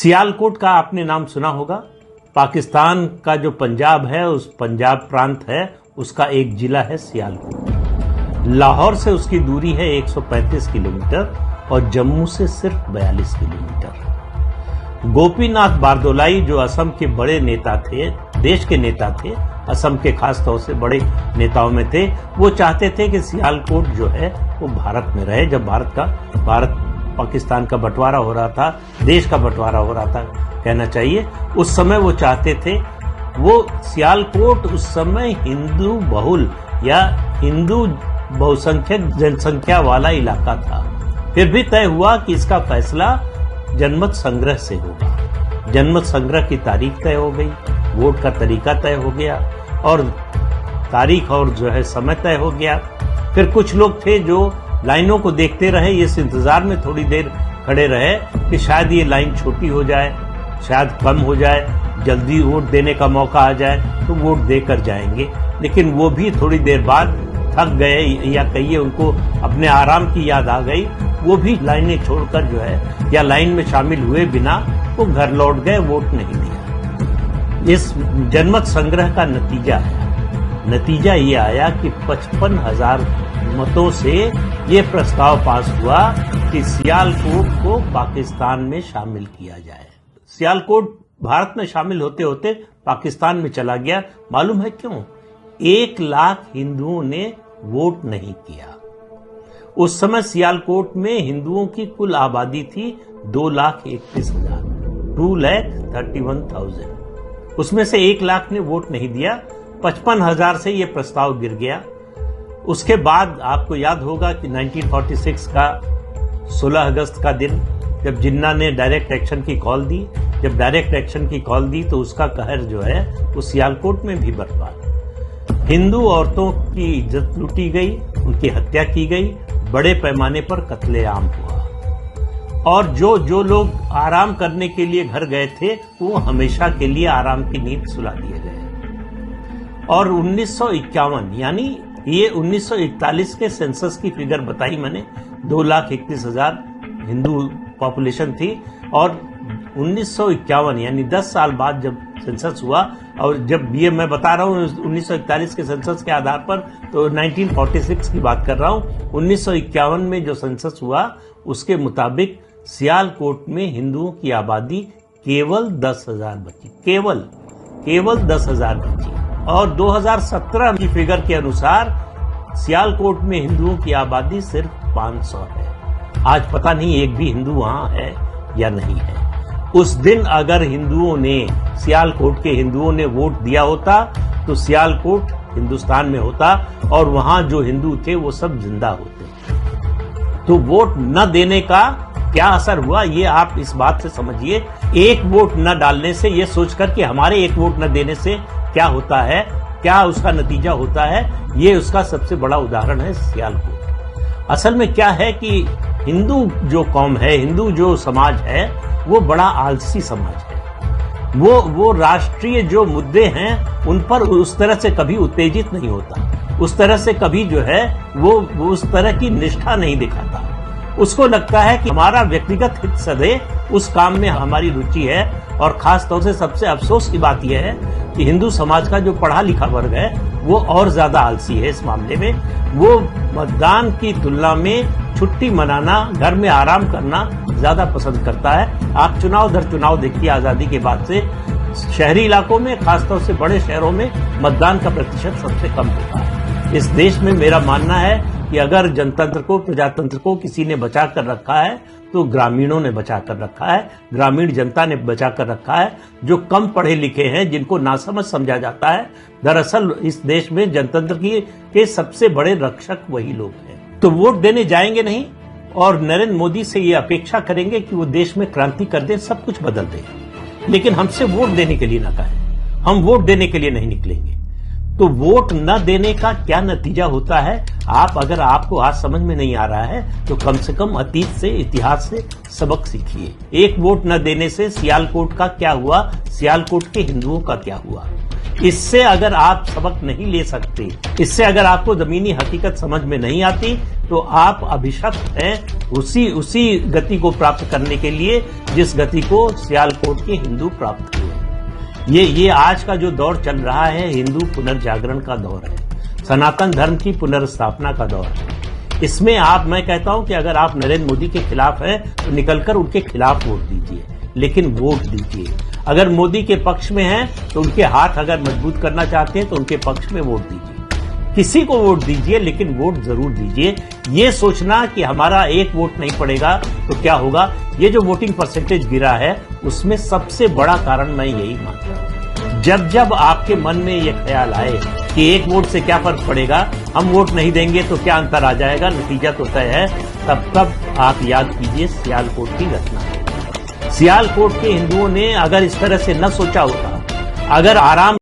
सियालकोट का आपने नाम सुना होगा। पाकिस्तान का जो पंजाब है, उस पंजाब प्रांत है, उसका एक जिला है सियालकोट। लाहौर से उसकी दूरी है 135 किलोमीटर और जम्मू से सिर्फ 42 किलोमीटर। गोपीनाथ बारदोलाई जो असम के बड़े नेता थे, देश के नेता थे, असम के खास तौर से बड़े नेताओं में थे, वो चाहते थे कि सियालकोट जो है वो भारत में रहे। जब भारत पाकिस्तान का बंटवारा हो रहा था, देश का बंटवारा हो रहा था कहना चाहिए, उस समय वो चाहते थे। वो सियालकोट उस समय हिंदू बहुल या हिंदू बहुसंख्यक जनसंख्या वाला इलाका था। फिर भी तय हुआ कि इसका फैसला जनमत संग्रह से होगा। जनमत संग्रह की तारीख तय हो गई, वोट का तरीका तय हो गया और तारीख और जो है समय तय हो गया। फिर कुछ लोग थे जो लाइनों को देखते रहे, इस इंतजार में थोड़ी देर खड़े रहे कि शायद ये लाइन छोटी हो जाए, शायद कम हो जाए, जल्दी वोट देने का मौका आ जाए तो वोट देकर जाएंगे। लेकिन वो भी थोड़ी देर बाद थक गए या कहिए उनको अपने आराम की याद आ गई, वो भी लाइनें छोड़कर जो है या लाइन में शामिल हुए बिना वो घर लौट गए, वोट नहीं दिया। इस जनमत संग्रह का नतीजा ये आया कि 55,000 मतों से ये प्रस्ताव पास हुआ कि सियालकोट को पाकिस्तान में शामिल किया जाए। सियालकोट भारत में शामिल होते होते पाकिस्तान में चला गया। मालूम है क्यों? 1 लाख हिंदुओं ने वोट नहीं किया। उस समय सियालकोट में हिंदुओं की कुल आबादी थी 2,31,000, 2,31,000। उसमें से 1 लाख ने वोट नहीं दिया। 55,000 से यह प्रस्ताव गिर गया। उसके बाद आपको याद होगा कि 1946 का 16 अगस्त का दिन, जब जिन्ना ने डायरेक्ट एक्शन की कॉल दी, जब डायरेक्ट एक्शन की कॉल दी तो उसका कहर जो है वो सियालकोट में भी बरपा। हिंदू औरतों की इज्जत लूटी गई, उनकी हत्या की गई, बड़े पैमाने पर कत्लेआम हुआ और जो लोग आराम करने के लिए घर गए थे वो हमेशा के लिए आराम की नींद सुला दिए गए। और 1951 यानी ये 1941 के सेंसस की फिगर बताई मैंने, 2,31,000 हिंदू पॉपुलेशन थी और 1951 यानी 10 साल बाद जब सेंसस हुआ, और जब ये मैं बता रहा हूँ 1941 के सेंसस के आधार पर, तो 1946 की बात कर रहा हूँ। 1951 में जो सेंसस हुआ उसके मुताबिक सियालकोट में हिंदुओं की आबादी केवल 10,000 बची, केवल 10,000 बची। और 2017 की फिगर के अनुसार सियालकोट में हिंदुओं की आबादी सिर्फ 500 है। आज पता नहीं एक भी हिंदू वहां है या नहीं है। उस दिन अगर सियालकोट के हिंदुओं ने वोट दिया होता तो सियालकोट हिंदुस्तान में होता और वहां जो हिंदू थे वो सब जिंदा होते। तो वोट न देने का क्या असर हुआ ये आप इस बात से समझिए। एक वोट न डालने से, ये सोचकर कि हमारे एक वोट न देने से क्या होता है, क्या उसका नतीजा होता है, ये उसका सबसे बड़ा उदाहरण है सियालकोट। असल में क्या है कि हिंदू जो कौम है, हिंदू जो समाज है, वो बड़ा आलसी समाज है। वो राष्ट्रीय जो मुद्दे हैं उन पर उस तरह से कभी उत्तेजित नहीं होता, उस तरह से कभी जो है वो उस तरह की निष्ठा नहीं दिखाता। उसको लगता है कि हमारा व्यक्तिगत हित सदे उस काम में हमारी रुचि है। और खास तौर से सबसे अफसोस की बात यह है कि हिंदू समाज का जो पढ़ा लिखा वर्ग है वो और ज्यादा आलसी है इस मामले में। वो मतदान की तुलना में छुट्टी मनाना, घर में आराम करना ज्यादा पसंद करता है। आप चुनाव दर चुनाव देखिए, आजादी के बाद से शहरी इलाकों में, खासतौर से बड़े शहरों में मतदान का प्रतिशत सबसे कम होता है। इस देश में मेरा मानना है कि अगर जनतंत्र को, प्रजातंत्र को किसी ने बचा कर रखा है तो ग्रामीणों ने बचा कर रखा है, ग्रामीण जनता ने बचा कर रखा है, जो कम पढ़े लिखे हैं, जिनको नासमझ समझा जाता है। दरअसल इस देश में जनतंत्र के सबसे बड़े रक्षक वही लोग हैं। तो वोट देने जाएंगे नहीं और नरेंद्र मोदी से ये अपेक्षा करेंगे कि वो देश में क्रांति कर दे, सब कुछ बदल दे, लेकिन हमसे वोट देने के लिए ना कहें। हम वोट देने के लिए नहीं निकलेंगे। तो वोट न देने का क्या नतीजा होता है, अगर आपको आज समझ में नहीं आ रहा है तो कम से कम अतीत से, इतिहास से सबक सीखिए। एक वोट न देने से सियालकोट का क्या हुआ, सियालकोट के हिंदुओं का क्या हुआ, इससे अगर आप सबक नहीं ले सकते, इससे अगर आपको जमीनी हकीकत समझ में नहीं आती तो आप अभिशप्त हैं उसी गति को प्राप्त करने के लिए जिस गति को सियालकोट के हिंदू प्राप्त किए। ये आज का जो दौर चल रहा है हिंदू पुनर्जागरण का दौर है, सनातन धर्म की पुनर्स्थापना का दौर है। इसमें मैं कहता हूं कि अगर आप नरेंद्र मोदी के खिलाफ हैं तो निकलकर उनके खिलाफ वोट दीजिए, लेकिन वोट दीजिए। अगर मोदी के पक्ष में हैं तो उनके हाथ अगर मजबूत करना चाहते हैं तो उनके पक्ष में वोट दीजिए। किसी को वोट दीजिए, लेकिन वोट जरूर दीजिए। ये सोचना कि हमारा एक वोट नहीं पड़ेगा तो क्या होगा, ये जो वोटिंग परसेंटेज गिरा है उसमें सबसे बड़ा कारण मैं यही मानता हूं। जब आपके मन में ये ख्याल आए कि एक वोट से क्या फर्क पड़ेगा, हम वोट नहीं देंगे तो क्या अंतर आ जाएगा, नतीजा तो तय है, तब आप याद कीजिए सियालकोट की घटना। सियालकोट के हिंदुओं ने अगर इस तरह से न सोचा होता, अगर आराम